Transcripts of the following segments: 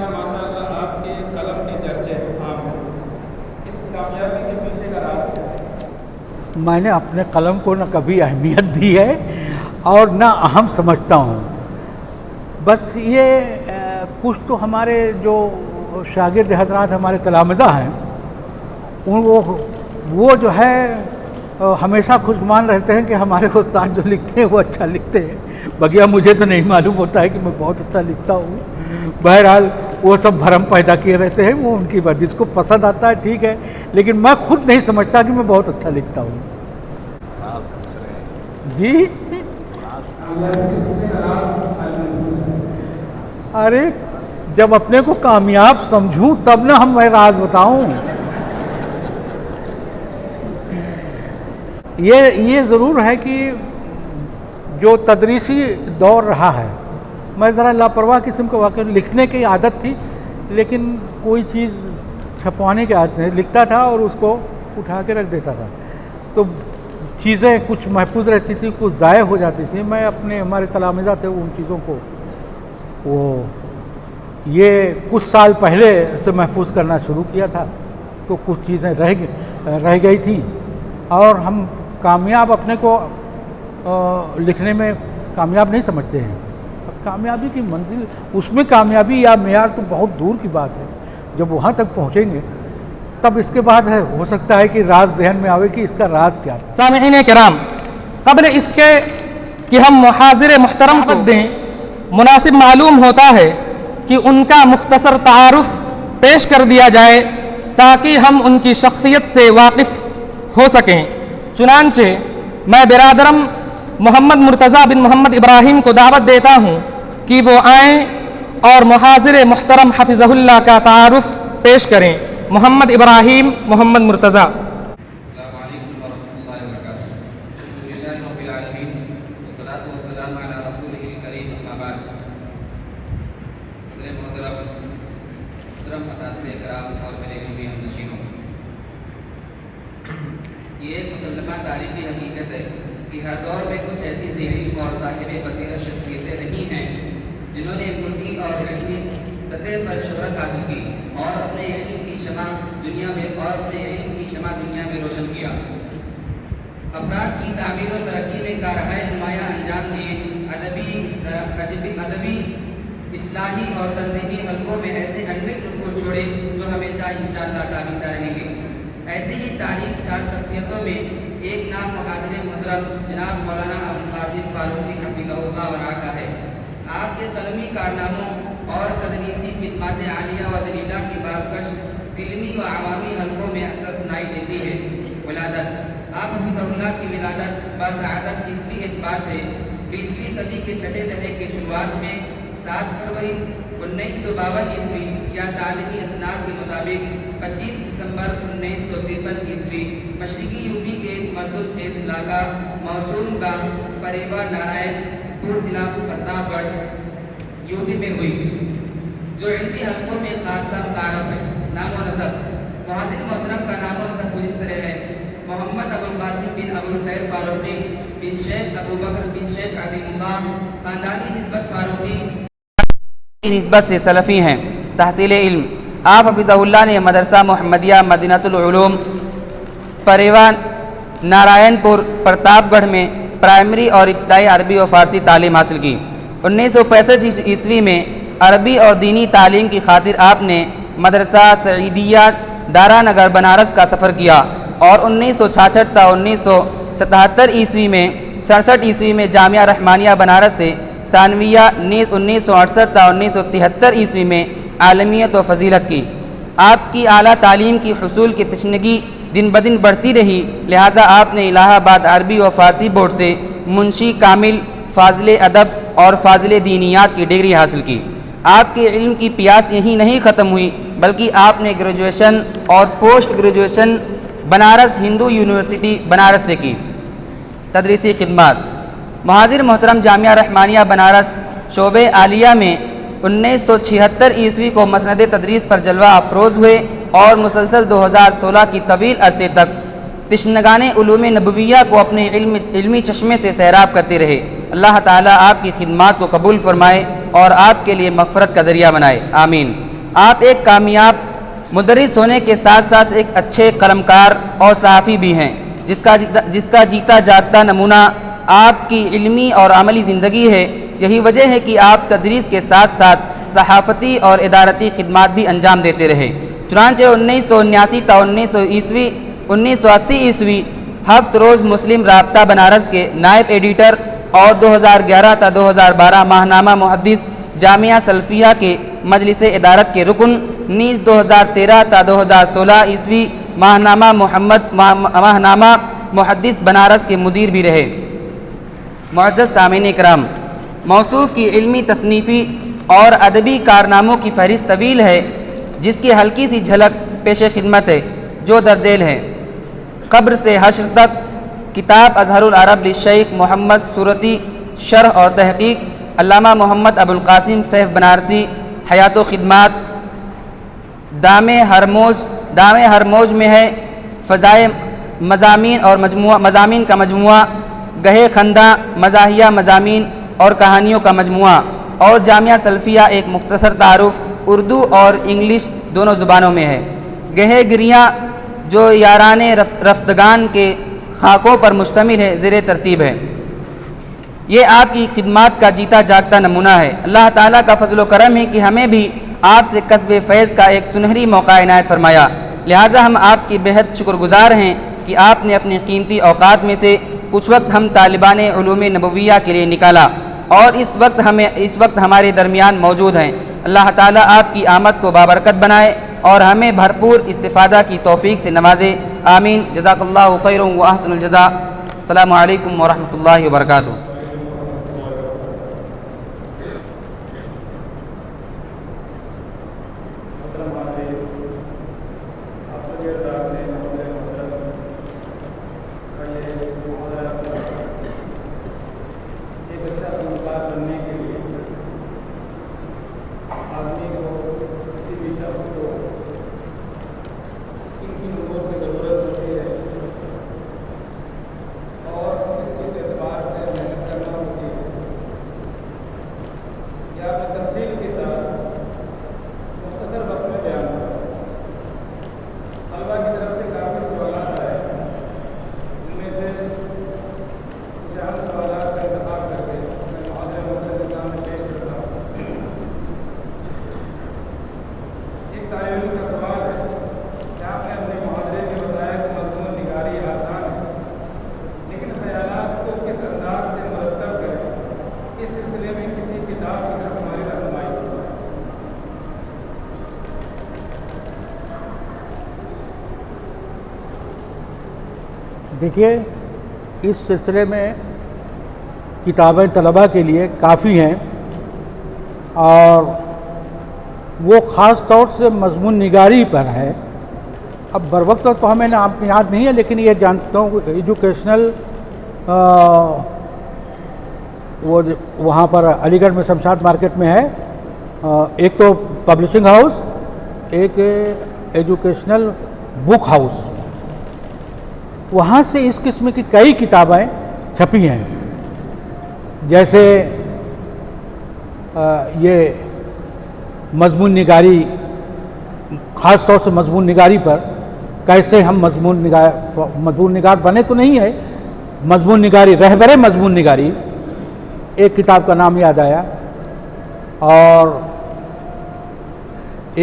مولانا ماشاءاللہ آپ کے قلم کے چرچے عام ہیں، اس کامیابی کے پیچھے کا راز کیا ہے؟ میں نے اپنے قلم کو نہ کبھی اہمیت دی ہے اور نہ اہم سمجھتا ہوں. بس یہ کچھ تو ہمارے جو شاگرد حضرات ہمارے تلامذہ ہیں وہ جو ہے ہمیشہ خوشگمان رہتے ہیں کہ ہمارے استاد جو لکھتے ہیں وہ اچھا لکھتے ہیں. بقیہ مجھے تو نہیں معلوم ہوتا ہے کہ میں بہت اچھا لکھتا ہوں. بہرحال وہ سب بھرم پیدا کیے رہتے ہیں، وہ ان کی بات، جس کو پسند آتا ہے ٹھیک ہے، لیکن میں خود نہیں سمجھتا کہ میں بہت اچھا لکھتا ہوں. جی ارے جب اپنے کو کامیاب سمجھوں تب نہ میں راز بتاؤں. یہ ضرور ہے کہ جو تدریسی دور رہا ہے، میں ذرا لاپرواہ قسم کا واقعہ، لکھنے کی عادت تھی لیکن کوئی چیز چھپوانے کی عادت نہیں، لکھتا تھا اور اس کو اٹھا کے رکھ دیتا تھا، تو چیزیں کچھ محفوظ رہتی تھی، کچھ ضائع ہو جاتی تھی. میں ہمارے تلامذہ تھے ان چیزوں کو یہ کچھ سال پہلے سے محفوظ کرنا شروع کیا تھا، تو کچھ چیزیں رہ گئی تھیں. اور ہم کامیاب اپنے کو لکھنے میں کامیاب نہیں سمجھتے ہیں. اب کامیابی کی منزل، اس میں کامیابی یا معیار تو بہت دور کی بات ہے. جب وہاں تک پہنچیں گے تب اس کے بعد ہو سکتا ہے کہ راز ذہن میں آوے کہ اس کا راز کیا ہے. سامعین کرام، قبل اس کے کہ ہم محاضر محترم کو دیں، مناسب معلوم ہوتا ہے کہ ان کا مختصر تعارف پیش کر دیا جائے تاکہ ہم ان کی شخصیت سے واقف ہو سکیں. چنانچہ میں برادرم محمد مرتضیٰ بن محمد ابراہیم کو دعوت دیتا ہوں کہ وہ آئیں اور محاضر محترم حفظہ اللہ کا تعارف پیش کریں. محمد ابراہیم محمد مرتضیٰ. السلام علیکم ورحمۃ اللہ وبرکاتہ. الحمدللہ رب العالمین والصلاۃ والسلام علی رسولہ الکریم، اما بعد. صدر محترم اساتذہ کرام اور میرے علمی ہمنشینوں، یہ ایک مسلمہ تاریخی حقیقت ہے کہ ہر دور میں کچھ ایسی ذہین اور صاحب بصیرت شخصیتیں نہیں ہیں جنہوں نے ملکی اور علمی سطح پر شہرت حاصل کی اور اپنے علم کی شمع دنیا میں روشن کیا. افراد کی تعمیر و ترقی میں کارہائے نمایاں انجام دیے. ادبی اصلاحی اور تنظیمی حلقوں میں ایسے انمٹ نقوش چھوڑے جو ہمیشہ انشاءاللہ تابندہ رہیں گے. ایسے ہی تاریخ شاد شخصیتوں میں ایک نام محاضر محترم جناب مولانا ابوالقاسم فاروقی حفظہ اللہ ورعاہ کا ہے. آپ کے قلمی کارناموں اور تدریسی خدمات عالیہ و جلیلہ کی بازگشت علمی و عوامی حلقوں میں اکثر سنائی دیتی ہے. ولادت: آپ حفظہ اللہ کی ولادت باسعادت عیسوی اعتبار سے 20ویں صدی کے چھٹے دہے کی شروعات میں 7 فروری 1952 عیسوی یا تعلیمی اسناد کے مطابق 25 دسمبر 1953 عیسوی مشرقی یوپی کے ایک مردد خیز علاقہ موسوم با پریوا نارائن پور ضلع پرتاپ گڑھ یوپی میں ہوئی، جو علمی حلقوں میں خاصا متعارف ہے. نام و نسب: محاضر محترم کا نام و نسب کچھ اس طرح ہے: محمد ابوالقاسم بن ابوالخیر فاروقی بن شیخ ابوبکر بن شیخ عظیم اللہ. خاندانی نسبت: فاروقی نسبت سے سلفی ہیں. تحصیل علم: آپ حفظہ اللہ نے مدرسہ محمدیہ مدینۃ العلوم پریوان نارائن پور پرتاپ گڑھ میں پرائمری اور ابتدائی عربی و فارسی تعلیم حاصل کی. 1965 عیسوی میں عربی اور دینی تعلیم کی خاطر آپ نے مدرسہ سعیدیہ دارا نگر بنارس کا سفر کیا اور 1966 تا 1977 عیسوی میں 67 عیسوی میں جامعہ رحمانیہ بنارس سے ثانویہ نیز 1968 تا 1973 عیسوی میں عالمیت و فضیلت کی. آپ کی اعلیٰ تعلیم کی حصول کی تشنگی دن بدن بڑھتی رہی، لہذا آپ نے الہ آباد عربی و فارسی بورڈ سے منشی کامل، فاضل ادب اور فاضل دینیات کی ڈگری حاصل کی. آپ کے علم کی پیاس یہیں نہیں ختم ہوئی بلکہ آپ نے گریجویشن اور post graduation Banaras Hindu university Banaras سے کی. تدریسی خدمات: محاضر محترم جامعہ رحمانیہ بنارس شعبہ عالیہ میں 1976 عیسوی کو مسند تدریس پر جلوہ افروز ہوئے اور مسلسل 2016 کی طویل عرصے تک تشنگان علوم نبویہ کو اپنے علمی چشمے سے سیراب کرتے رہے. اللہ تعالیٰ آپ کی خدمات کو قبول فرمائے اور آپ کے لیے مغفرت کا ذریعہ بنائے. آمین. آپ ایک کامیاب مدرس ہونے کے ساتھ ساتھ ایک اچھے قلمکار اور صحافی بھی ہیں، جس کا جیتا جاگتا نمونہ آپ کی علمی اور عملی زندگی ہے۔ یہی وجہ ہے کہ آپ تدریس کے ساتھ ساتھ صحافتی اور ادارتی خدمات بھی انجام دیتے رہے۔ چنانچہ 1979 تا 1980 عیسوی ہفت روز مسلم رابطہ بنارس کے نائب ایڈیٹر اور 2011 تا 2012 ماہنامہ محدث جامعہ سلفیہ کے مجلس ادارت کے رکن، نیز 2013 تا 2016 عیسوی ماہنامہ محدث بنارس کے مدیر بھی رہے۔ معزز سامعین کرام، موصوف کی علمی تصنیفی اور ادبی کارناموں کی فہرست طویل ہے، جس کی ہلکی سی جھلک پیش خدمت ہے، جو درذیل ہے۔ قبر سے حشر تک کتاب اظہر العرب للشیخ محمد صورتی، شرح اور تحقیق علامہ محمد ابوالقاسم سیف بنارسی، حیات و خدمات دام ہرموج میں ہے۔ فضائے مضامین کا مجموعہ، گہے خندہ مزاحیہ مضامین اور کہانیوں کا مجموعہ، اور جامعہ سلفیہ ایک مختصر تعارف اردو اور انگلش دونوں زبانوں میں ہے۔ گہے گریاں جو یاران رفتگان کے خاکوں پر مشتمل ہے، زیر ترتیب ہے۔ یہ آپ کی خدمات کا جیتا جاگتا نمونہ ہے۔ اللہ تعالیٰ کا فضل و کرم ہے کہ ہمیں بھی آپ سے کسب فیض کا ایک سنہری موقع عنایت فرمایا، لہٰذا ہم آپ کی بہت شکر گزار ہیں کہ آپ نے اپنی قیمتی اوقات میں سے کچھ وقت ہم طالبان علوم نبویہ کے لیے نکالا اور اس وقت ہمارے درمیان موجود ہیں۔ اللہ تعالیٰ آپ کی آمد کو بابرکت بنائے اور ہمیں بھرپور استفادہ کی توفیق سے نوازے، آمین۔ جزاک اللہ خیر و احسن الجزاء۔ السلام علیکم ورحمۃ اللہ وبرکاتہ۔ دیکھیے، اس سلسلے میں کتابیں طلباء کے لیے کافی ہیں، اور وہ خاص طور سے مضمون نگاری پر ہے۔ اب بروقت تو ہمیں یاد نہیں ہے، لیکن یہ جانتا ہوں ایجوکیشنل وہ وہاں پر علی گڑھ میں شمشاد مارکیٹ میں ہے، ایک تو پبلشنگ ہاؤس، ایک ایجوکیشنل بک ہاؤس، وہاں سے اس قسم کی کئی کتابیں چھپی ہیں، جیسے یہ مضمون نگاری، خاص طور سے مضمون نگاری پر کیسے ہم مضمون نگار بنے تو نہیں ہے، مضمون نگاری، رہبر مضمون نگاری، ایک کتاب کا نام یاد آیا، اور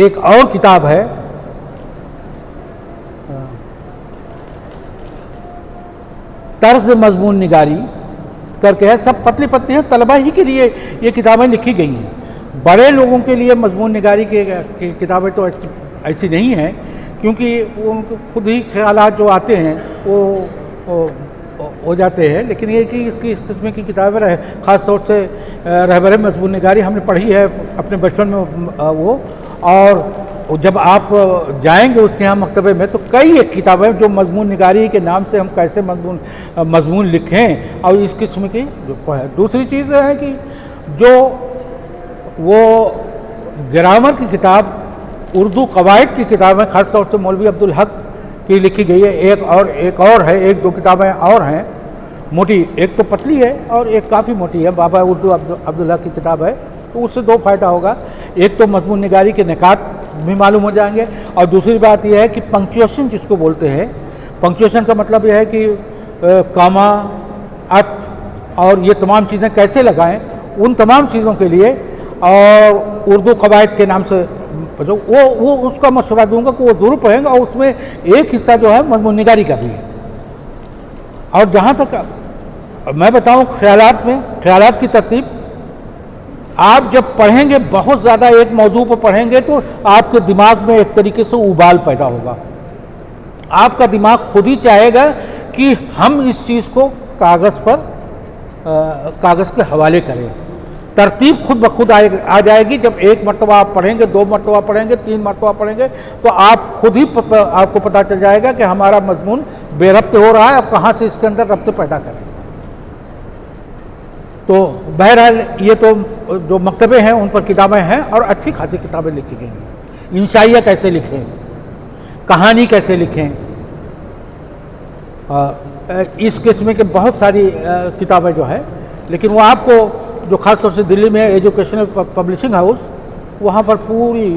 ایک اور کتاب ہے طرز مضمون نگاری کر کے ہے، سب پتلی پتلی ہیں، طلباء ہی کے لیے یہ کتابیں لکھی گئی ہیں۔ بڑے لوگوں کے لیے مضمون نگاری کی کتابیں تو ایسی نہیں ہیں، کیونکہ ان کو خود ہی خیالات جو آتے ہیں وہ ہو جاتے ہیں، لیکن یہ کہ اس قسم کی کتابیں خاص طور سے رہبر مضمون نگاری ہم نے پڑھی ہے اپنے بچپن میں وہ، اور جب آپ جائیں گے اس کے یہاں مکتبے میں تو کئی ایک کتابیں جو مضمون نگاری کے نام سے ہم کیسے مضمون لکھیں اور اس قسم کی جو ہے۔ دوسری چیز ہے کہ جو وہ گرامر کی کتاب، اردو قواعد کی کتابیں خاص طور سے مولوی عبدالحق کی لکھی گئی ہے، ایک اور ہے، ایک دو کتابیں اور ہیں موٹی، ایک تو پتلی ہے اور ایک کافی موٹی ہے، بابا اردو عبدالحق کی کتاب ہے، تو اس سے دو فائدہ ہوگا، ایک تو مضمون نگاری کے نکات بھی معلوم ہو جائیں گے. اور دوسری بات یہ ہے کہ پنکچویشن جس کو بولتے ہیں، پنکچویشن کا مطلب یہ ہے کہ کاما، ات اور یہ تمام چیزیں کیسے لگائیں، ان تمام چیزوں کے لیے اور اردو قواعد کے نام سے وہ اس کا مشورہ دوں گا کہ وہ ضرور پڑھیں گے. اور اس میں ایک حصہ جو ہے مضمون نگاری کا بھی ہے. اور جہاں تک میں بتاؤں خیالات کی ترتیب، آپ جب پڑھیں گے بہت زیادہ ایک موضوع پر پڑھیں گے تو آپ کے دماغ میں ایک طریقے سے ابال پیدا ہوگا. آپ کا دماغ خود ہی چاہے گا کہ ہم اس چیز کو کاغذ کے حوالے کریں. ترتیب خود بخود آ جائے گی. جب ایک مرتبہ آپ پڑھیں گے، 2 مرتبہ پڑھیں گے، 3 مرتبہ پڑھیں گے تو آپ خود ہی آپ کو پتہ چل جائے گا کہ ہمارا مضمون بے ربط ہو رہا ہے، اب کہاں سے اس کے اندر ربط پیدا کریں. تو بہرحال یہ تو جو مکتبے ہیں ان پر کتابیں ہیں اور اچھی خاصی کتابیں لکھی گئی ہیں. انشائیہ کیسے لکھیں، کہانی کیسے لکھیں، اس قسم کے بہت ساری کتابیں جو ہے. لیکن وہ آپ کو جو خاص طور سے دلی میں ایجوکیشنل پبلشنگ ہاؤس، وہاں پر پوری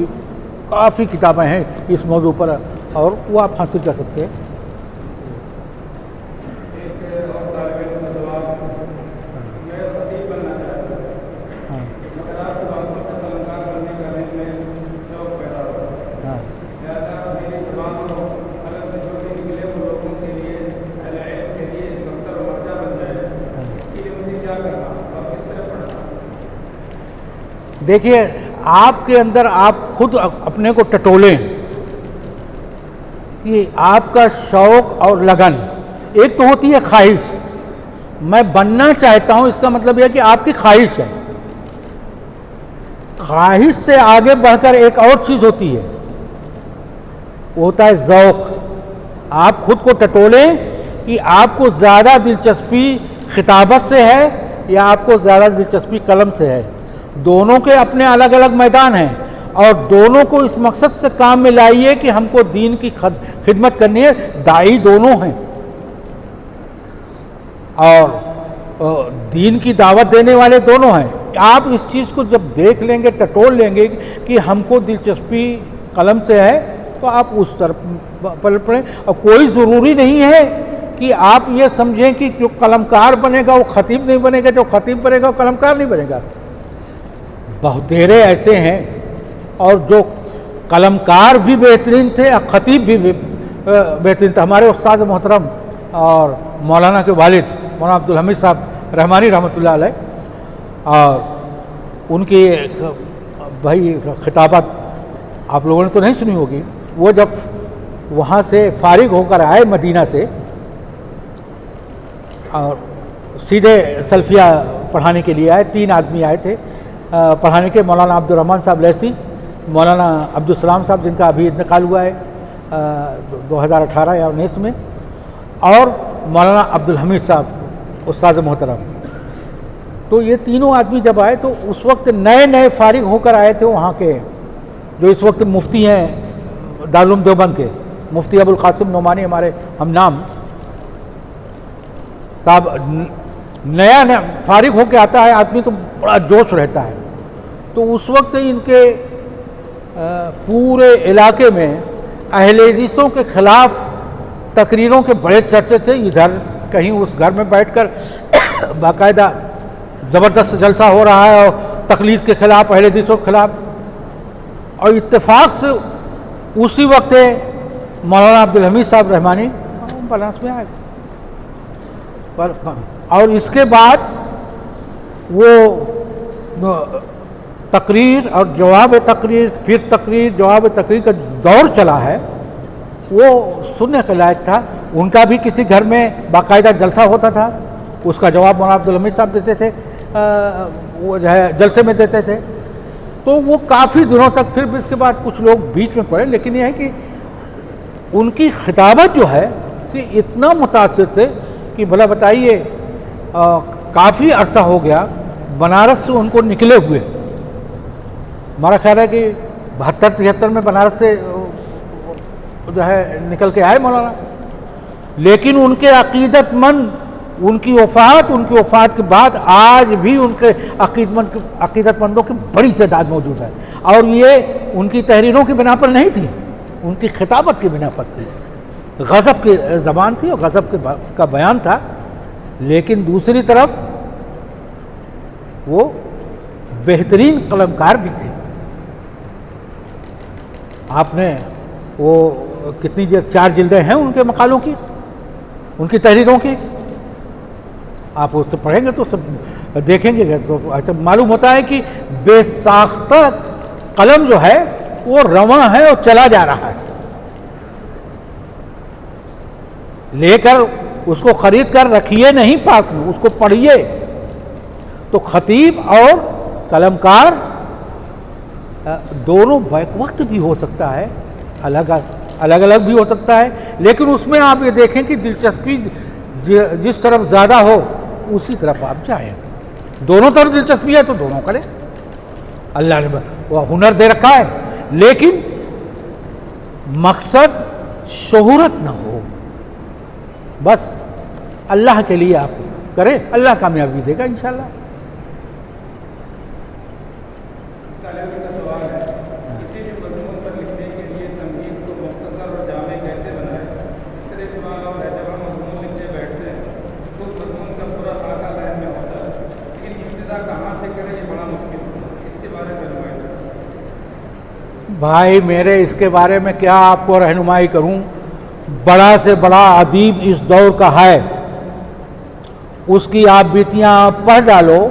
کافی کتابیں ہیں اس موضوع پر اور وہ آپ حاصل کر سکتے ہیں. دیکھیے، آپ کے اندر آپ خود اپنے کو ٹٹولیں کہ آپ کا شوق اور لگن. ایک تو ہوتی ہے خواہش، میں بننا چاہتا ہوں، اس کا مطلب یہ ہے کہ آپ کی خواہش ہے. خواہش سے آگے بڑھ کر ایک اور چیز ہوتی ہے، وہ ہوتا ہے ذوق. آپ خود کو ٹٹولیں کہ آپ کو زیادہ دلچسپی خطابت سے ہے یا آپ کو زیادہ دلچسپی قلم سے ہے. دونوں کے اپنے الگ الگ میدان ہیں اور دونوں کو اس مقصد سے کام میں لائیے کہ ہم کو دین کی خدمت کرنی ہے. داعی دونوں ہیں اور دین کی دعوت دینے والے دونوں ہیں. آپ اس چیز کو جب دیکھ لیں گے، ٹٹول لیں گے کہ ہم کو دلچسپی قلم سے ہے تو آپ اس طرف پل پڑیں. اور کوئی ضروری نہیں ہے کہ آپ یہ سمجھیں کہ جو قلمکار بنے گا وہ خطیب نہیں بنے گا، جو خطیب بنے گا وہ قلمکار نہیں بنے گا. بہتیرے ایسے ہیں اور جو قلمکار بھی بہترین تھے اور خطیب بھی بہترین تھے. ہمارے استاد محترم اور مولانا کے والد مولانا عبدالحمید صاحب رحمانی رحمۃ اللہ علیہ، اور ان کی بھائی خطابت آپ لوگوں نے تو نہیں سنی ہوگی. وہ جب وہاں سے فارغ ہو کر آئے مدینہ سے اور سیدھے سلفیہ پڑھانے کے لیے آئے، 3 آدمی آئے تھے پڑھانے کے. مولانا عبدالرحمن صاحب لیسی، مولانا عبدالسلام صاحب جن کا ابھی انتقال ہوا ہے 2018 یا 19 میں، اور مولانا عبدالحمید صاحب استاد محترم. تو یہ تینوں آدمی جب آئے تو اس وقت نئے فارغ ہو کر آئے تھے وہاں کے جو اس وقت مفتی ہیں دارالعلوم دیوبند کے، مفتی ابوالقاسم نعمانی، ہمارے ہم نام صاحب. نیا فارغ ہو کے آتا ہے آدمی تو بڑا جوش رہتا ہے. تو اس وقت ان کے پورے علاقے میں اہل حدیثوں کے خلاف تقریروں کے بڑے چرچے تھے. ادھر کہیں اس گھر میں بیٹھ کر باقاعدہ زبردست جلسہ ہو رہا ہے اور تقلید کے خلاف، اہل حدیثوں کے خلاف. اور اتفاق سے اسی وقت مولانا عبدالحمید صاحب رحمانی بنارس میں آئے. اور اس کے بعد وہ تقریر اور جواب تقریر، پھر تقریر جواب تقریر کا دور چلا ہے، وہ سننے کے لائق تھا. ان کا بھی کسی گھر میں باقاعدہ جلسہ ہوتا تھا، اس کا جواب مولانا عبدالحمید صاحب دیتے تھے، وہ جو ہے جلسے میں دیتے تھے. تو وہ کافی دنوں تک، پھر بھی اس کے بعد کچھ لوگ بیچ میں پڑے. لیکن یہ ہے کہ ان کی خطابت جو ہے اتنا متاثر تھے کہ بھلا بتائیے کافی عرصہ ہو گیا بنارس سے ان کو نکلے ہوئے. ہمارا خیال ہے کہ 72-73 میں بنارس سے جو ہے نکل کے آئے مولانا. لیکن ان کے عقیدت مند ان کی وفات کے بعد آج بھی ان کے عقیدت مندوں کی بڑی تعداد موجود ہے، اور یہ ان کی تحریروں کی بنا پر نہیں تھی، ان کی خطابت کی بنا پر تھی، غضب کی زبان تھی اور غضب کا بیان تھا، لیکن دوسری طرف وہ بہترین قلمکار بھی تھے۔ آپ نے وہ کتنی 4 جلدیں ہیں ان کے مقالوں کی، ان کی تحریروں کی، آپ اس سے پڑھیں گے تو سب دیکھیں گے تو اچھا معلوم ہوتا ہے کہ بے ساختہ قلم جو ہے وہ رواں ہے اور چلا جا رہا ہے، لے کر اس کو خرید کر رکھیے نہیں پاس میں، اس کو پڑھیے۔ تو خطیب اور قلمکار دونوں بیک وقت بھی ہو سکتا ہے، الگ الگ بھی ہو سکتا ہے، لیکن اس میں آپ یہ دیکھیں کہ دلچسپی جس طرف زیادہ ہو اسی طرف آپ جائیں۔ دونوں طرف دلچسپی ہے تو دونوں کریں، اللہ نے وہ ہنر دے رکھا ہے، لیکن مقصد شہرت نہ ہو، بس اللہ کے لیے آپ کریں، اللہ کامیابی دے گا انشاءاللہ۔ طالب کا سوال ہے، کسی بھی مضمون پر لکھنے کے لیے تمہید کو مختصر اور جامع کیسے بنائیں؟ اس طرح ایک سوال اور ہے، جب ہم مضمون لکھنے بیٹھتے ہیں تو اس مضمون کا پورا خاکہ ذہن میں ہوتا ہے، لیکن ابتدا کہاں سے کریں یہ بڑا مشکل ہے، اس کے بارے میں رہنمائی کریں۔ بھائی میرے اس کے بارے میں کیا آپ کو رہنمائی کروں، بڑا سے بڑا ادیب اس دور کا ہے، اس کی آپ بیتیاں پڑھ ڈالو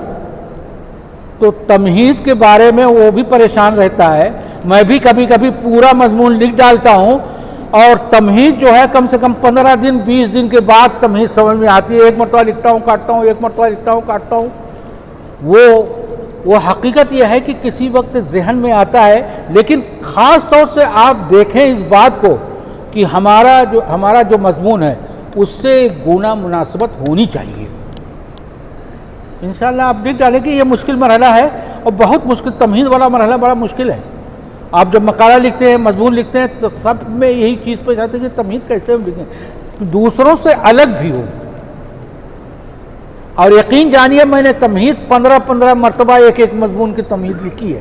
تو تمہید کے بارے میں وہ بھی پریشان رہتا ہے۔ میں بھی کبھی کبھی پورا مضمون لکھ ڈالتا ہوں اور تمہید جو ہے کم سے کم 15 دن 20 دن کے بعد تمہید سمجھ میں آتی ہے، ایک مرتبہ لکھتا ہوں کاٹتا ہوں، ایک مرتبہ لکھتا ہوں کاٹتا ہوں۔ وہ حقیقت یہ ہے کہ کسی وقت ذہن میں آتا ہے، لیکن خاص طور سے آپ دیکھیں اس بات کو کہ ہمارا جو مضمون ہے اس سے گونا مناسبت ہونی چاہیے۔ انشاءاللہ آپ لکھ ڈالیں کہ یہ مشکل مرحلہ ہے، اور بہت مشکل، تمہید والا مرحلہ بڑا مشکل ہے۔ آپ جب مقالہ لکھتے ہیں، مضمون لکھتے ہیں تو سب میں یہی چیز پہ جاتے ہیں کہ تمہید کیسے ہم لکھیں کہ دوسروں سے الگ بھی ہو، اور یقین جانیے میں نے تمہید 15 مرتبہ ایک مضمون کی تمہید لکھی ہے،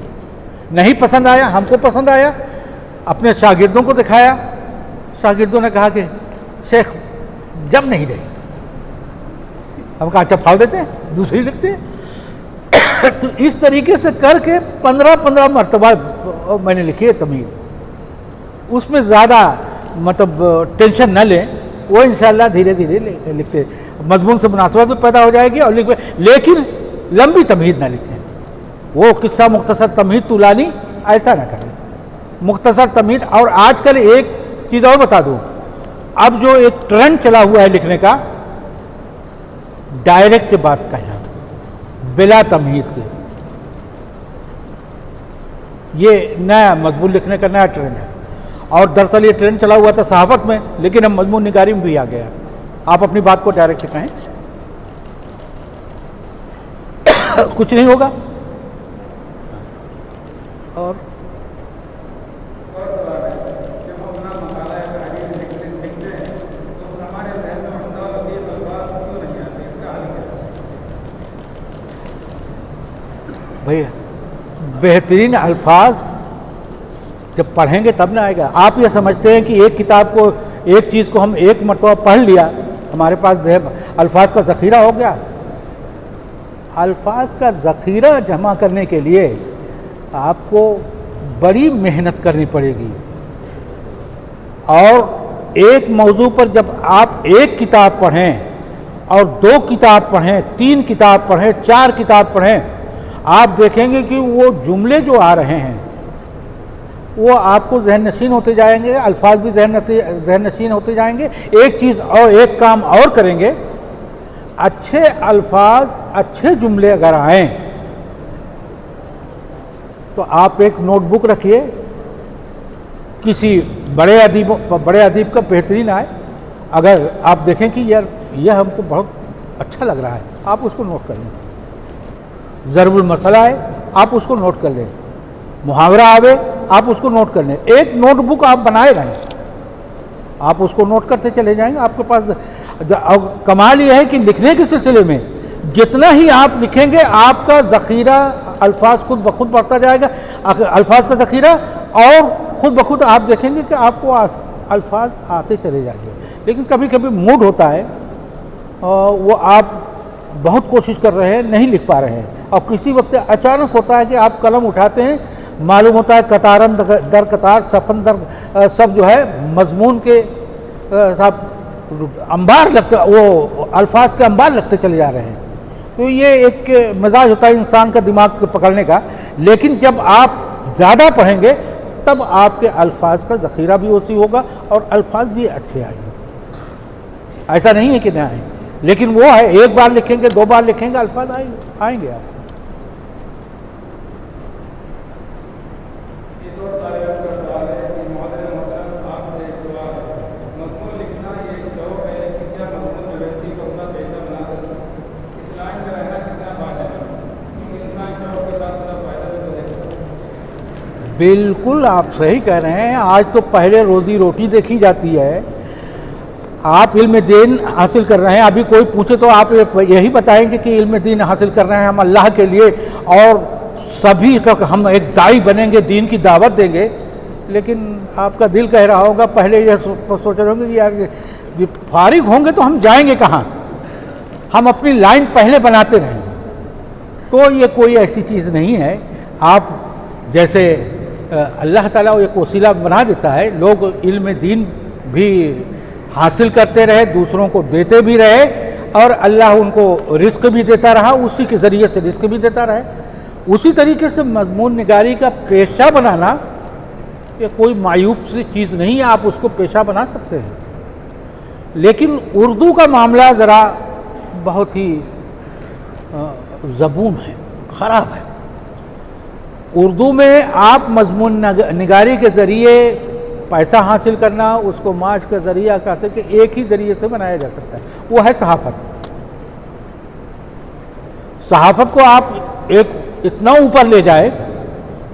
نہیں پسند آیا، ہم کو پسند آیا، اپنے شاگردوں کو دکھایا، شاگردوں نے کہا کہ شیخ جم نہیں رہی، ہم کہا اچھا پھاڑ دیتے ہیں، دوسری لکھتے ہیں۔ تو اس طریقے سے کر کے 15 مرتبہ میں نے لکھی ہے تمہید، اس میں زیادہ مطلب ٹینشن نہ لیں، وہ انشاءاللہ دھیرے دھیرے لکھتے، مضمون سے مناسبت بھی پیدا ہو جائے گی، اور لیکن لمبی تمہید نہ لکھیں، وہ قصہ مختصر تمہید طولانی ایسا نہ کریں، مختصر تمہید۔ اور آج کل ایک چیز اور بتا دوں، اب جو ایک ٹرینڈ چلا ہوا ہے لکھنے کا، ڈائریکٹ بات کہنا بلا تمہید کے، یہ نیا مضمون لکھنے کا نیا ٹرینڈ ہے، اور دراصل یہ ٹرینڈ چلا ہوا تھا صحافت میں، لیکن اب مضمون نگاری میں بھی آ گیا۔ آپ اپنی بات کو ڈائریکٹ کہیں، کچھ نہیں ہوگا۔ اور سوال ہے، جب ہم اپنا مقالہ یا تحریر لکھتے ہیں تو ہمارے ذہن میں عمدہ اور لطیف الفاظ کیوں نہیں آتے، اس کا حل کیا ہے؟ بھئی بہترین الفاظ جب پڑھیں گے تب نہ آئے گا۔ آپ یہ سمجھتے ہیں کہ ایک کتاب کو، ایک چیز کو ہم ایک مرتبہ پڑھ لیا، ہمارے پاس الفاظ کا ذخیرہ ہو گیا؟ الفاظ کا ذخیرہ جمع کرنے کے لیے آپ کو بڑی محنت کرنی پڑے گی، اور ایک موضوع پر جب آپ ایک کتاب پڑھیں اور 2 کتاب پڑھیں، 3 کتاب پڑھیں، 4 کتاب پڑھیں، آپ دیکھیں گے کہ وہ جملے جو آ رہے ہیں وہ آپ کو ذہن نشین ہوتے جائیں گے، الفاظ بھی ذہن نشین ہوتے جائیں گے۔ ایک چیز اور، ایک کام اور کریں گے، اچھے الفاظ، اچھے جملے اگر آئیں تو آپ ایک نوٹ بک رکھیے، کسی بڑے ادیب کا بہترین آئے، اگر آپ دیکھیں کہ یار یہ ہم کو بہت اچھا لگ رہا ہے، آپ اس کو نوٹ کر لیں۔ ضرب المثل آئے، آپ اس کو نوٹ کر لیں، محاورہ آوے، آپ اس کو نوٹ کر لیں۔ ایک نوٹ بک آپ بنائے رہیں، آپ اس کو نوٹ کرتے چلے جائیں گے، آپ کے پاس کمال یہ ہے کہ لکھنے کے سلسلے میں جتنا ہی آپ لکھیں گے آپ کا ذخیرہ الفاظ خود بخود بڑھتا جائے گا، الفاظ کا ذخیرہ، اور خود بخود آپ دیکھیں گے کہ آپ کو الفاظ آتے چلے جائیں گے۔ لیکن کبھی کبھی موڈ ہوتا ہے وہ آپ بہت کوشش کر رہے ہیں، نہیں لکھ پا رہے ہیں، اور کسی وقت اچانک ہوتا ہے کہ آپ قلم اٹھاتے ہیں، معلوم ہوتا ہے قطارن در قطار صفن در سب جو ہے مضمون کے انبار لگتے، وہ الفاظ کے انبار لگتے چلے جا رہے ہیں۔ تو یہ ایک مزاج ہوتا ہے انسان کا دماغ پکڑنے کا، لیکن جب آپ زیادہ پڑھیں گے تب آپ کے الفاظ کا ذخیرہ بھی وسیع ہوگا اور الفاظ بھی اچھے آئیں گے۔ ایسا نہیں ہے کہ نہ آئیں، لیکن وہ ہے ایک بار لکھیں گے، دو بار لکھیں گے، الفاظ آئیں گے آپ۔ ایک اور طالب علم کا سوال ہے کہ محترم آپ سے ایک سوال ہے، مضمون لکھنا یہ ایک شوق ہے لیکن کیا مضمون نویسی کو اپنا پیشہ بنا سکتا ہے؟ اس لائن میں رہنا کتنا فائدہ ہے؟ کیونکہ انسان شوق کے ساتھ اپنا فائدہ بھی تو دیکھتا ہے۔ بالکل آپ صحیح کہہ رہے ہیں، آج تو پہلے روزی روٹی دیکھی جاتی ہے۔ آپ علم دین حاصل کر رہے ہیں، ابھی کوئی پوچھے تو آپ یہی بتائیں گے کہ علم دین حاصل کر رہے ہیں ہم اللہ کے لیے، اور سبھی کا ہم ایک داعی بنیں گے، دین کی دعوت دیں گے۔ لیکن آپ کا دل کہہ رہا ہوگا، پہلے یہ سوچ رہے ہوں گے کہ یار یہ فارغ ہوں گے تو ہم جائیں گے کہاں، ہم اپنی لائن پہلے بناتے رہیں۔ تو یہ کوئی ایسی چیز نہیں ہے، آپ جیسے اللہ تعالیٰ ایک وسیلہ بنا دیتا ہے، لوگ علم دین بھی حاصل کرتے رہے، دوسروں کو دیتے بھی رہے، اور اللہ ان کو رزق بھی دیتا رہا، اسی کے ذریعے سے رزق بھی دیتا رہے۔ اسی طریقے سے مضمون نگاری کا پیشہ بنانا یہ کوئی معیوب سی چیز نہیں ہے، آپ اس کو پیشہ بنا سکتے ہیں۔ لیکن اردو کا معاملہ ذرا بہت ہی زبون ہے، خراب ہے۔ اردو میں آپ مضمون نگاری کے ذریعے پیسہ حاصل کرنا، اس کو معاش کا ذریعہ کہتے ہیں کہ ایک ہی ذریعے سے بنایا جا سکتا ہے، وہ ہے صحافت۔ صحافت کو آپ ایک اتنا اوپر لے جائے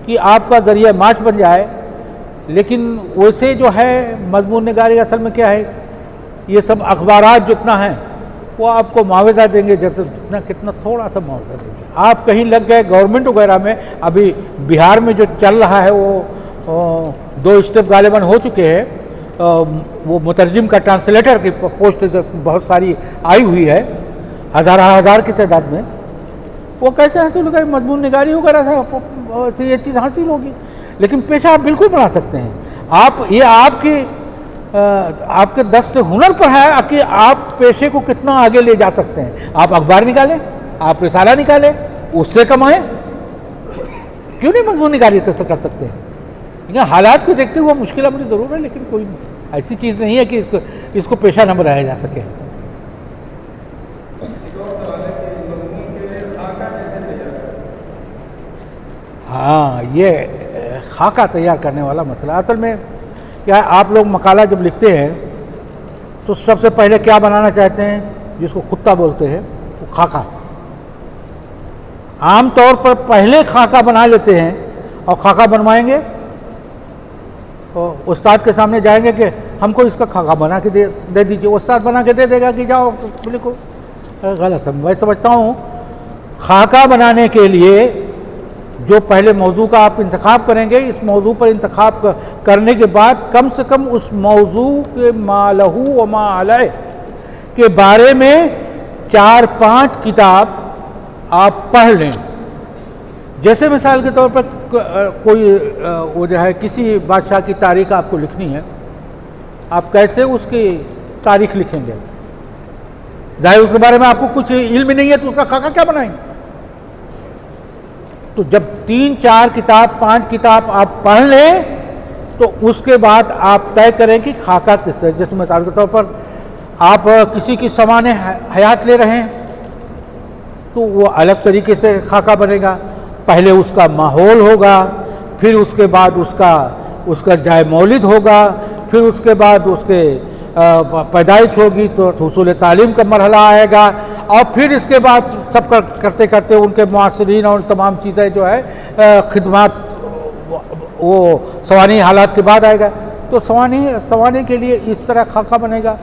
کہ آپ کا ذریعہ معاش بن جائے، لیکن ویسے جو ہے مضمون نگاری اصل میں کیا ہے، یہ سب اخبارات جتنا ہیں وہ آپ کو معاوضہ دیں گے، جتنا کتنا تھوڑا سا معاوضہ دیں گے۔ آپ کہیں لگ گئے گورنمنٹ وغیرہ میں، ابھی بہار میں جو چل رہا ہے وہ 2 اسٹیپ غالباً ہو چکے ہیں، وہ مترجم کا ٹرانسلیٹر کی پوسٹ بہت ساری آئی ہوئی ہے، ہزار کی تعداد میں۔ وہ کیسے حاصل ہوگا؟ مضمون نگاری وغیرہ سے یہ چیز حاصل ہوگی، لیکن پیشہ آپ بالکل بنا سکتے ہیں۔ یہ آپ کے دست ہنر پر ہے کہ آپ پیشے کو کتنا آگے لے جا سکتے ہیں۔ آپ اخبار نکالیں، آپ رسالہ نکالیں، اس سے کمائیں، کیوں نہیں مضمون نگاری کر سکتے ہیں؟ لیکن حالات کو دیکھتے ہوئے مشکل امر ضرور ہے، لیکن کوئی ایسی چیز نہیں ہے کہ اس کو پیشہ نہ بنایا جا سکے۔ ایک اور سوال ہے کہ مضمون کے لیے خاکہ کیسے تیار کریں؟ ہاں، یہ خاکہ تیار کرنے والا مسئلہ اصل میں کیا ہے، آپ لوگ مقالہ جب لکھتے ہیں تو سب سے پہلے کیا بنانا چاہتے ہیں، جس کو خطہ بولتے ہیں، وہ خاکہ۔ عام طور پر پہلے خاکہ بنا لیتے ہیں، اور خاکہ بنوائیں گے تو استاد کے سامنے جائیں گے کہ ہم کو اس کا خاکہ بنا کے دے دیجیے، استاد بنا کے دے دے گا کہ جاؤ لکھو۔ غلط ہے، میں سمجھتا ہوں خاکہ بنانے کے لیے جو پہلے موضوع کا آپ انتخاب کریں گے، اس موضوع پر انتخاب کرنے کے بعد کم سے کم اس موضوع کے ما لہو و ما علیہ کے بارے میں 4-5 کتاب آپ پڑھ لیں۔ جیسے مثال کے طور پر کوئی وہ جو ہے کسی بادشاہ کی تاریخ آپ کو لکھنی ہے، آپ کیسے اس کی تاریخ لکھیں گے؟ ظاہر اس کے بارے میں آپ کو کچھ علم نہیں ہے تو اس کا خاکہ کیا بنائیں گے؟ تو جب 3-4 کتاب 5 کتاب آپ پڑھ لیں تو اس کے بعد آپ طے کریں کہ خاکہ کس طرح۔ جیسے مثال کے طور پر آپ کسی کی سامان حیات لے رہے ہیں تو وہ الگ طریقے سے خاکہ بنے گا۔ پہلے اس کا ماحول ہوگا، پھر اس کے بعد اس کا جائے مولد ہوگا، پھر اس کے بعد اس کے پیدائش ہوگی تو حصول تعلیم کا مرحلہ آئے گا، اور پھر اس کے بعد سب کرتے کرتے ان کے معاصرین اور تمام چیزیں جو ہے خدمات وہ سوانحی حالات کے بعد آئے گا۔ تو سوانحی کے لیے اس طرح خاکہ بنے گا۔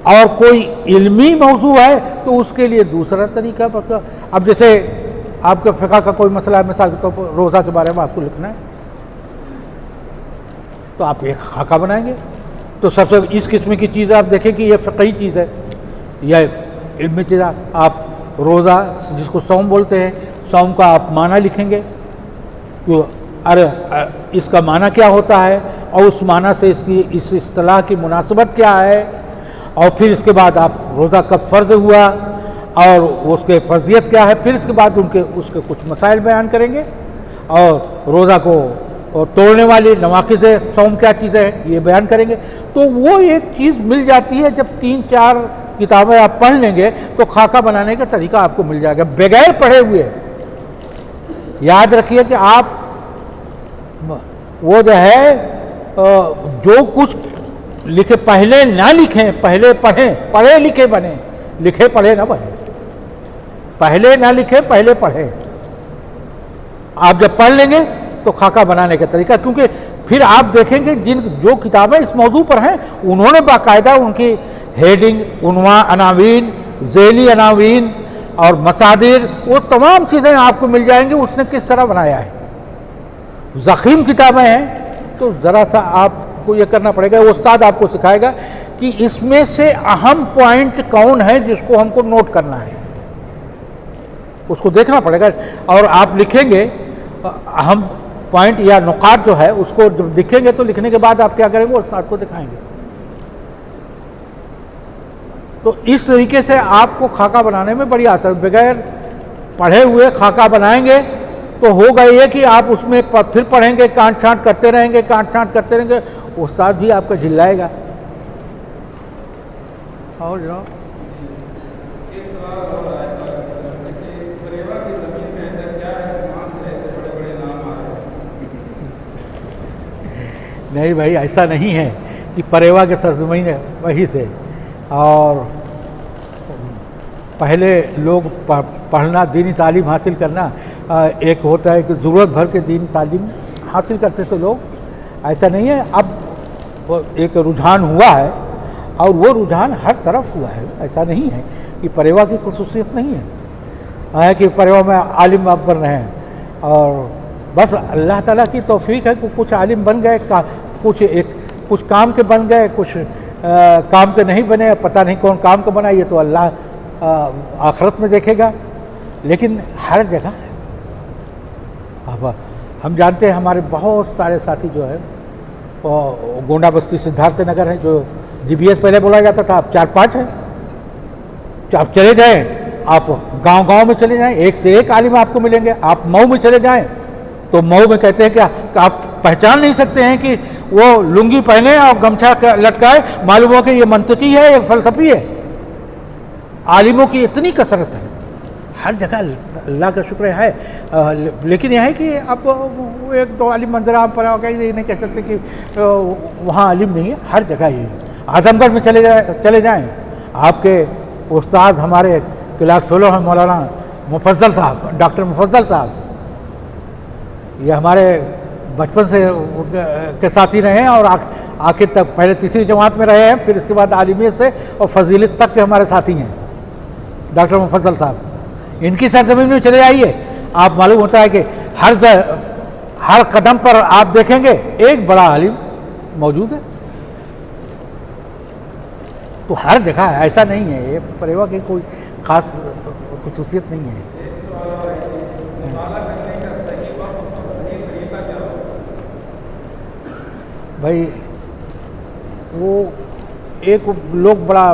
اور کوئی علمی موضوع ہے تو اس کے لیے دوسرا طریقہ. اب جیسے آپ کے فقہ کا کوئی مسئلہ ہے، مثال کے طور پر روزہ کے بارے میں آپ کو لکھنا ہے تو آپ ایک خاکہ بنائیں گے. تو سب سے اس قسم کی چیز آپ دیکھیں کہ یہ فقہی چیز ہے یا علمی چیز. آپ روزہ جس کو صوم بولتے ہیں، صوم کا آپ معنی لکھیں گے کہ ارے اس کا معنی کیا ہوتا ہے اور اس معنی سے اس اصطلاح کی مناسبت کیا ہے، اور پھر اس کے بعد آپ روزہ کب فرض ہوا اور اس کے فرضیت کیا ہے. پھر اس کے بعد اس کے کچھ مسائل بیان کریں گے اور روزہ کو توڑنے والی نواقض صوم کیا چیز ہے یہ بیان کریں گے. تو وہ ایک چیز مل جاتی ہے. جب 3-4 کتابیں آپ پڑھ لیں گے تو خاکہ بنانے کا طریقہ آپ کو مل جائے گا بغیر پڑھے ہوئے. یاد رکھیے کہ آپ وہ جو ہے جو کچھ لکھے پہلے نہ لکھیں، پہلے پڑھیں. پڑھے لکھے بنیں، لکھے پڑھے نہ بنیں. پہلے نہ لکھیں، پہلے پڑھیں. آپ جب پڑھ لیں گے تو خاکہ بنانے کا طریقہ، کیونکہ پھر آپ دیکھیں گے جو کتابیں اس موضوع پر ہیں انہوں نے باقاعدہ ان کی ہیڈنگ، عنوان، عناوین، ذیلی عناوین اور مصادر، وہ تمام چیزیں آپ کو مل جائیں گی اس نے کس طرح بنایا ہے. ضخیم کتابیں ہیں تو ذرا سا آپ کو یہ کرنا پڑے گا، استاد آپ کو سکھائے گا کہ اس میں سے اہم پوائنٹ کون ہے جس کو ہم کو نوٹ کرنا ہے، اس کو دیکھنا پڑے گا. اور آپ لکھیں گے اہم پوائنٹ یا نقاط جو ہے اس کو جب لکھیں گے تو لکھنے کے بعد آپ کیا کریں گے، استاد کو دکھائیں گے. تو اس طریقے سے آپ کو خاکہ بنانے میں بڑی آسان. بغیر پڑھے ہوئے خاکہ بنائیں گے تو ہوگا یہ کہ آپ اس میں پھر پڑھیں گے، کانٹ چھانٹ کرتے رہیں گے، کانٹ چھانٹ کرتے رہیں گے، استاد بھی آپ کا جھلائے گا. اور جناب ایک سوال اور آیا جیسے کہ پریوا کی زمین میں ایسا کیا ہے کہ وہاں سے ایسے بڑے بڑے نام آ رہے ہیں؟ نہیں بھائی، ایسا نہیں ہے کہ پریوا کے سرزمین ہے وہیں سے. اور پہلے لوگ پڑھنا، دینی تعلیم حاصل کرنا ایک ہوتا ہے کہ ضرورت بھر کے دین تعلیم حاصل کرتے تھے لوگ. ایسا نہیں ہے. اب ایک رجحان ہوا ہے اور وہ رجحان ہر طرف ہوا ہے. ایسا نہیں ہے کہ پریوا کی خصوصیت نہیں ہے کہ پریوا میں عالم آپ بن رہے ہیں اور بس اللہ تعالیٰ کی توفیق ہے کہ کچھ عالم بن گئے، کچھ کام کے بن گئے، کچھ کام کے نہیں بنے. پتہ نہیں کون کام کا بنا، یہ تو اللہ آخرت میں دیکھے گا. لیکن ہر جگہ ہے. اب ہم جانتے ہیں ہمارے بہت سارے ساتھی جو ہے گونڈا بستی سدھارتھ نگر ہے، جو GBS پہلے بولا جاتا تھا، اب 4-5 ہیں. آپ چلے جائیں، آپ گاؤں گاؤں میں چلے جائیں، ایک سے ایک عالم آپ کو ملیں گے. آپ مئو میں چلے جائیں تو مئو میں کہتے ہیں کہ آپ پہچان نہیں سکتے ہیں کہ وہ لنگی پہنے اور گمچھا لٹکائے، معلوم ہو کہ یہ منطقی ہے، یہ فلسفی ہے. عالموں کی اتنی کثرت ہے ہر جگہ، اللہ کا شکر ہے. لیکن یہ ہے کہ اب ایک دو عالم منظر عام پر ہوگا، یہ نہیں کہہ سکتے کہ وہاں عالم نہیں ہے. ہر جگہ یہ ہے. اعظم گڑھ میں چلے جائیں، آپ کے استاد ہمارے کلاس فیلو ہیں مولانا مفضل صاحب، ڈاکٹر مفضل صاحب. یہ ہمارے بچپن سے کے ساتھی رہے ہیں اور آخر تک پہلے 3ری جماعت میں رہے ہیں، پھر اس کے بعد عالمیت سے اور فضیلت تک کے ہمارے ساتھی ہیں ڈاکٹر مفضل صاحب. ان کی سرزمین میں چلے جائیے، آپ معلوم ہوتا ہے کہ ہر قدم پر آپ دیکھیں گے ایک بڑا عالم موجود ہے. تو ہر جگہ ہے، ایسا نہیں ہے. یہ پریوا کی کوئی خاص خصوصیت نہیں ہے. ایک سوال اور ہے کہ مطالعہ کرنے کا صحیح وقت اور صحیح طریقہ کیا ہوگا؟ بھائی وہ ایک لوگ بڑا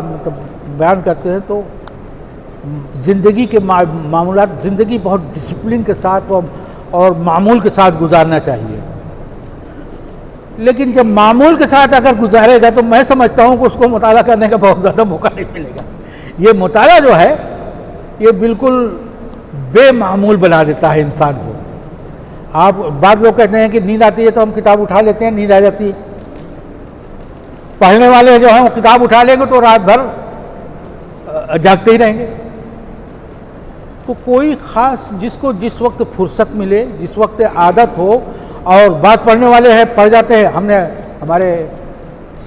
بیان کرتے ہیں تو زندگی کے معمولات، زندگی بہت ڈسپلن کے ساتھ اور معمول کے ساتھ گزارنا چاہیے. لیکن جب معمول کے ساتھ اگر گزارے گا تو میں سمجھتا ہوں کہ اس کو مطالعہ کرنے کا بہت زیادہ موقع نہیں ملے گا. یہ مطالعہ جو ہے یہ بالکل بے معمول بنا دیتا ہے انسان کو. آپ بعض لوگ کہتے ہیں کہ نیند آتی ہے تو ہم کتاب اٹھا لیتے ہیں، نیند آ جاتی ہے. پڑھنے والے جو ہیں وہ کتاب اٹھا لیں گے تو رات بھر جاگتے ہی رہیں گے. تو کوئی خاص جس کو جس وقت فرصت ملے، جس وقت عادت ہو. اور بات پڑھنے والے ہیں پڑھ جاتے ہیں. ہم نے ہمارے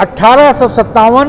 1857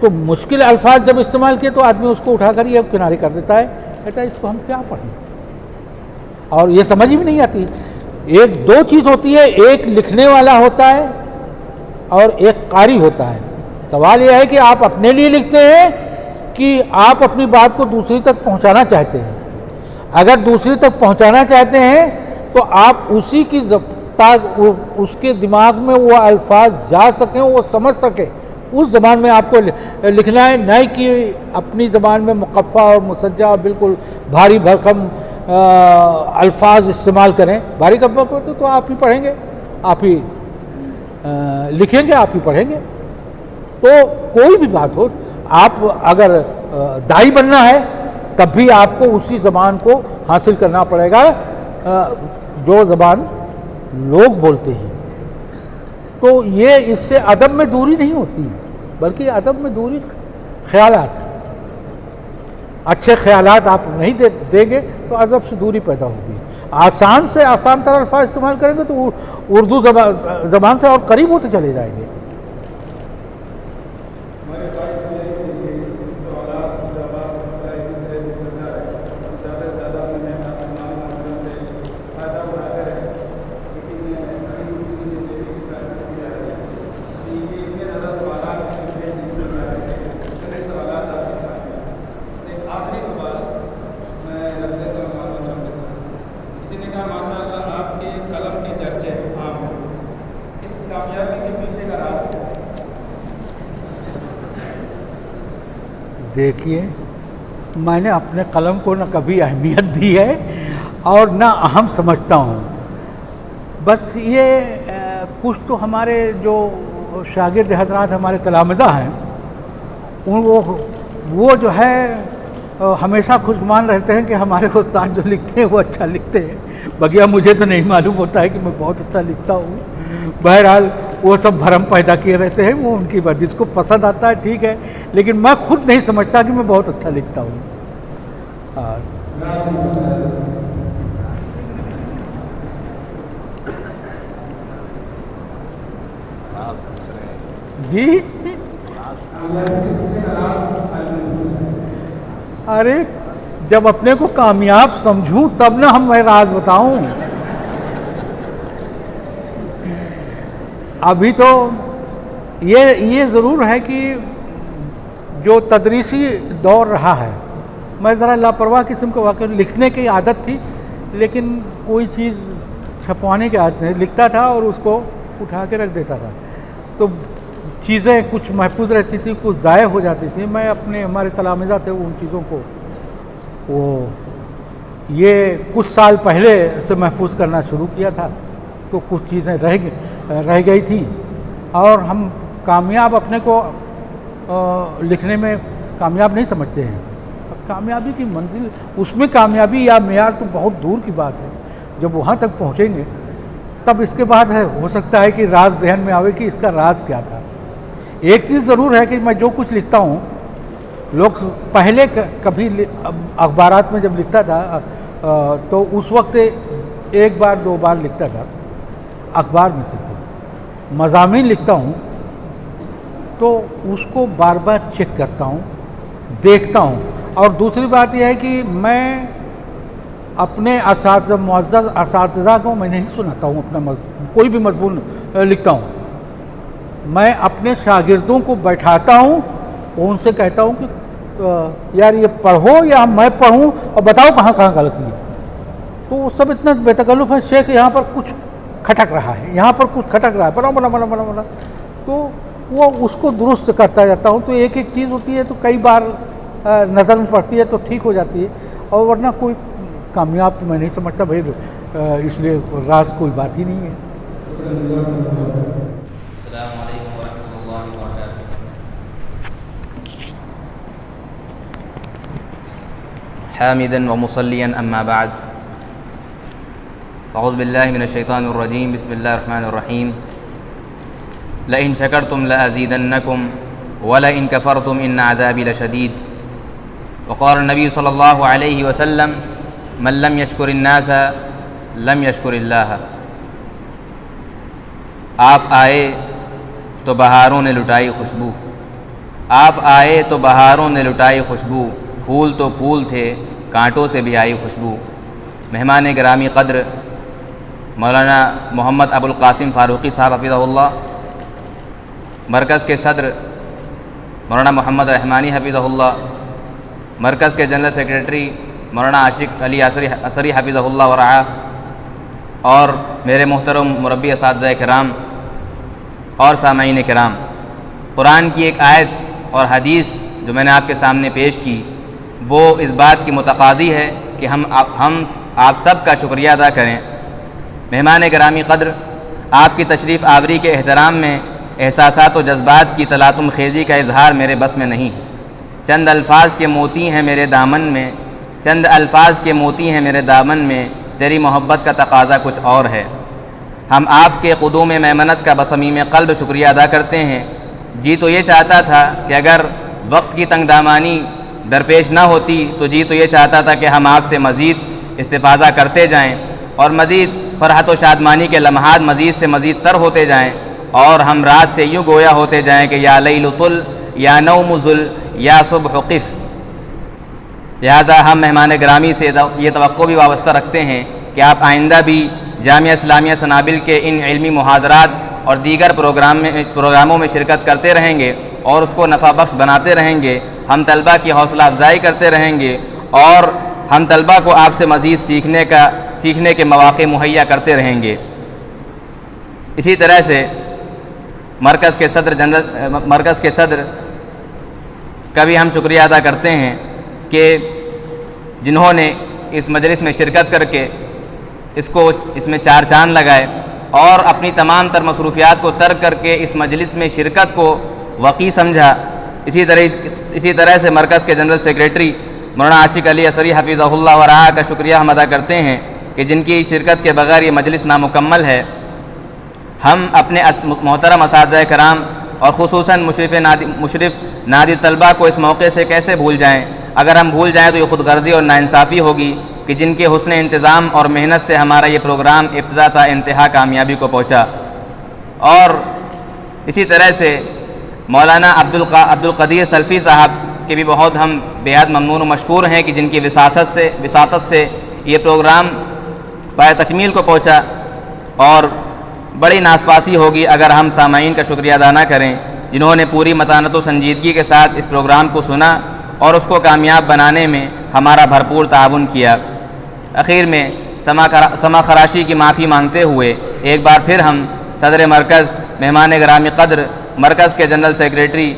تو مشکل الفاظ جب استعمال کیے تو آدمی اس کو اٹھا کر یہ کنارے کر دیتا ہے، کہتا ہے اس کو ہم کیا پڑھیں، اور یہ سمجھ بھی نہیں آتی۔ ایک دو چیز ہوتی ہے، ایک لکھنے والا ہوتا ہے اور ایک قاری ہوتا ہے۔ سوال یہ ہے کہ آپ اپنے لیے لکھتے ہیں کہ آپ اپنی بات کو دوسری تک پہنچانا چاہتے ہیں۔ اگر دوسری تک پہنچانا چاہتے ہیں تو آپ اسی کی اس کے دماغ میں وہ الفاظ جا سکیں، وہ سمجھ سکیں، اس زبان میں آپ کو لکھنا ہے، نہ کہ اپنی زبان میں مقفع اور مسجع اور بالکل بھاری بھرکم الفاظ استعمال کریں۔ بھاری بھرکم ہوتے تو آپ ہی پڑھیں گے، آپ ہی لکھیں گے، آپ ہی پڑھیں گے۔ تو کوئی بھی بات ہو، آپ اگر داعی بننا ہے تب بھی آپ کو اسی زبان کو حاصل کرنا پڑے گا جو زبان لوگ بولتے ہیں۔ تو یہ اس سے ادب میں دوری نہیں ہوتی، بلکہ ادب میں دوری خیالات، اچھے خیالات آپ نہیں دیں گے تو ادب سے دوری پیدا ہوگی۔ آسان سے آسان تر الفاظ استعمال کریں گے تو اردو زبان سے اور قریب ہوتے چلے جائیں گے۔ دیکھیے، میں نے اپنے قلم کو نہ کبھی اہمیت دی ہے اور نہ اہم سمجھتا ہوں۔ بس یہ کچھ تو ہمارے جو شاگرد حضرات ہمارے تلامذہ ہیں وہ جو ہے ہمیشہ خوشگمان رہتے ہیں کہ ہمارے استاد جو لکھتے ہیں وہ اچھا لکھتے ہیں، بقیہ مجھے تو نہیں معلوم ہوتا ہے کہ میں بہت اچھا لکھتا ہوں۔ بہرحال وہ سب بھرم پیدا کیے رہتے ہیں، وہ ان کی بات، جس کو پسند آتا ہے ٹھیک ہے، لیکن میں خود نہیں سمجھتا کہ میں بہت اچھا لکھتا ہوں۔ جی ارے جب اپنے کو کامیاب سمجھوں تب نہ میں راز بتاؤں۔ ابھی تو یہ ضرور ہے کہ جو تدریسی دور رہا ہے، میں ذرا لاپرواہ قسم کا واقعہ، لکھنے کی عادت تھی لیکن کوئی چیز چھپوانے کی عادت نہیں، لکھتا تھا اور اس کو اٹھا کے رکھ دیتا تھا، تو چیزیں کچھ محفوظ رہتی تھی، کچھ ضائع ہو جاتی تھی۔ میں ہمارے تلامذہ تھے ان چیزوں کو یہ کچھ سال پہلے سے محفوظ کرنا شروع کیا تھا، تو کچھ چیزیں رہ گئی تھیں، اور ہم کامیاب اپنے کو لکھنے میں کامیاب نہیں سمجھتے ہیں۔ اب کامیابی کی منزل، اس میں کامیابی یا معیار تو بہت دور کی بات ہے، جب وہاں تک پہنچیں گے تب اس کے بعد ہو سکتا ہے کہ راز ذہن میں آوے کہ اس کا راز کیا تھا۔ ایک چیز ضرور ہے کہ میں جو کچھ لکھتا ہوں، لوگ پہلے کبھی اخبارات میں جب لکھتا تھا تو اس وقت ایک بار دو بار لکھتا تھا اخبار میں سے، مضامین لکھتا ہوں تو اس کو بار بار چیک کرتا ہوں، دیکھتا ہوں۔ اور دوسری بات یہ ہے کہ میں اپنے معزز اساتذہ کو میں نہیں سناتا ہوں اپنا کوئی بھی مضمون لکھتا ہوں، میں اپنے شاگردوں کو بیٹھاتا ہوں اور ان سے کہتا ہوں کہ یار یہ پڑھو یا میں پڑھوں اور بتاؤ کہاں کہاں غلطی ہے۔ تو وہ سب اتنا بے تکلف ہے، شیخ یہاں پر کچھ کھٹک رہا ہے، یہاں پر کچھ کھٹک رہا ہے، بنا تو وہ اس کو درست کرتا جاتا ہوں۔ تو ایک ایک چیز ہوتی ہے تو کئی بار نظر میں پڑتی ہے تو ٹھیک ہو جاتی ہے، اور ورنہ کوئی کامیاب تو میں نہیں سمجھتا بھائی، اس لیے راز کوئی بات ہی نہیں ہے۔ السلام علیکم ورحمۃ اللہ وبرکاتہ۔ حامدا ومصلیا اما بعد، اعوذ باللہ من الشیطان الرجیم، بسم اللہ الرحمن الرحیم۔ لئن شکرتم لأزیدنکم ولئن کفرتم ان عذابی لشدید۔ وقال النبی صلی اللہ علیہ وسلم من لم یشکر الناس لم یشکر اللہ۔ آپ آئے تو بہاروں نے لٹائی خوشبو، آپ آئے تو بہاروں نے لٹائی خوشبو، پھول تو پھول تھے کانٹوں سے بھی آئی خوشبو۔ مہمان گرامی قدر مولانا محمد ابو القاسم فاروقی صاحب حفظہ اللہ، مرکز کے صدر مولانا محمد رحمانی حفظہ اللہ، مرکز کے جنرل سیکریٹری مولانا عاشق علی اثری حفظہ اللہ ورعا، اور میرے محترم مربی اساتذہ کرام اور سامعین کرام، قرآن کی ایک آیت اور حدیث جو میں نے آپ کے سامنے پیش کی وہ اس بات کی متقاضی ہے کہ ہم آپ سب کا شکریہ ادا کریں۔ مہمان گرامی قدر، آپ کی تشریف آوری کے احترام میں احساسات و جذبات کی تلاطم خیزی کا اظہار میرے بس میں نہیں ہے۔ چند الفاظ کے موتی ہیں میرے دامن میں، چند الفاظ کے موتی ہیں میرے دامن میں، تیری محبت کا تقاضا کچھ اور ہے۔ ہم آپ کے قدوم میمنت کا بصمیم قلب شکریہ ادا کرتے ہیں۔ جی تو یہ چاہتا تھا کہ اگر وقت کی تنگ دامانی درپیش نہ ہوتی تو جی تو یہ چاہتا تھا کہ ہم آپ سے مزید استفاضہ کرتے جائیں اور مزید فرحت و شادمانی کے لمحات مزید سے مزید تر ہوتے جائیں، اور ہم رات سے یوں گویا ہوتے جائیں کہ یا لیل طل یا نوم ذل یا صبح قف۔ لہذا ہم مہمان گرامی سے یہ توقع بھی وابستہ رکھتے ہیں کہ آپ آئندہ بھی جامعہ اسلامیہ سنابل کے ان علمی محاضرات اور دیگر پروگراموں میں شرکت کرتے رہیں گے اور اس کو نفع بخش بناتے رہیں گے۔ ہم طلبہ کی حوصلہ افزائی کرتے رہیں گے اور ہم طلبہ کو آپ سے مزید سیکھنے کے مواقع مہیا کرتے رہیں گے۔ اسی طرح سے مرکز کے صدر کا بھی ہم شکریہ ادا کرتے ہیں کہ جنہوں نے اس مجلس میں شرکت کر کے اس میں چار چاند لگائے اور اپنی تمام تر مصروفیات کو ترک کر کے اس مجلس میں شرکت کو وقی سمجھا۔ اسی طرح سے مرکز کے جنرل سیکریٹری مولانا عاشق علی اثری حفظہ اللہ ورعا کا شکریہ ہم ادا کرتے ہیں کہ جن کی شرکت کے بغیر یہ مجلس نامکمل ہے۔ ہم اپنے محترم اساتذہ کرام اور خصوصاً مشرف نادی طلبہ کو اس موقع سے کیسے بھول جائیں؟ اگر ہم بھول جائیں تو یہ خود غرضی اور ناانصافی ہوگی کہ جن کے حسن انتظام اور محنت سے ہمارا یہ پروگرام ابتدا تا انتہا کامیابی کو پہنچا۔ اور اسی طرح سے مولانا عبد القدیر سلفی صاحب کے بھی بہت ہم بےحد ممنون و مشکور ہیں کہ جن کی وساطت سے یہ پروگرام پائے تکمیل کو پہنچا، اور بڑی ناسپاسی ہوگی اگر ہم سامعین کا شکریہ ادا نہ کریں جنہوں نے پوری متانت و سنجیدگی کے ساتھ اس پروگرام کو سنا اور اس کو کامیاب بنانے میں ہمارا بھرپور تعاون کیا۔ اخیر میں سما خراشی کی معافی مانگتے ہوئے ایک بار پھر ہم صدر مرکز، مہمان گرامی قدر، مرکز کے جنرل سیکریٹری،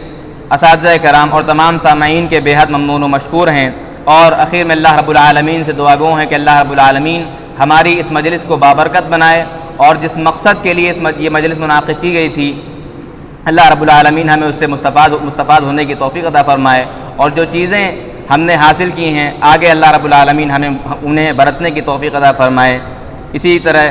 اساتذہ کرام اور تمام سامعین کے بےحد ممنون و مشکور ہیں، اور اخیر میں اللہ رب العالمین سے دعا گو ہیں کہ اللہ رب العالمین ہماری اس مجلس کو بابرکت بنائے، اور جس مقصد کے لیے یہ مجلس منعقد کی گئی تھی اللہ رب العالمین ہمیں اس سے مستفاد ہونے کی توفیق عطا فرمائے، اور جو چیزیں ہم نے حاصل کی ہیں آگے اللہ رب العالمین ہمیں انہیں برتنے کی توفیق عطا فرمائے۔ اسی طرح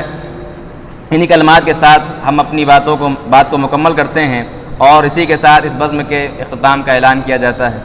انہی کلمات کے ساتھ ہم اپنی بات کو مکمل کرتے ہیں، اور اسی کے ساتھ اس بزم کے اختتام کا اعلان کیا جاتا ہے۔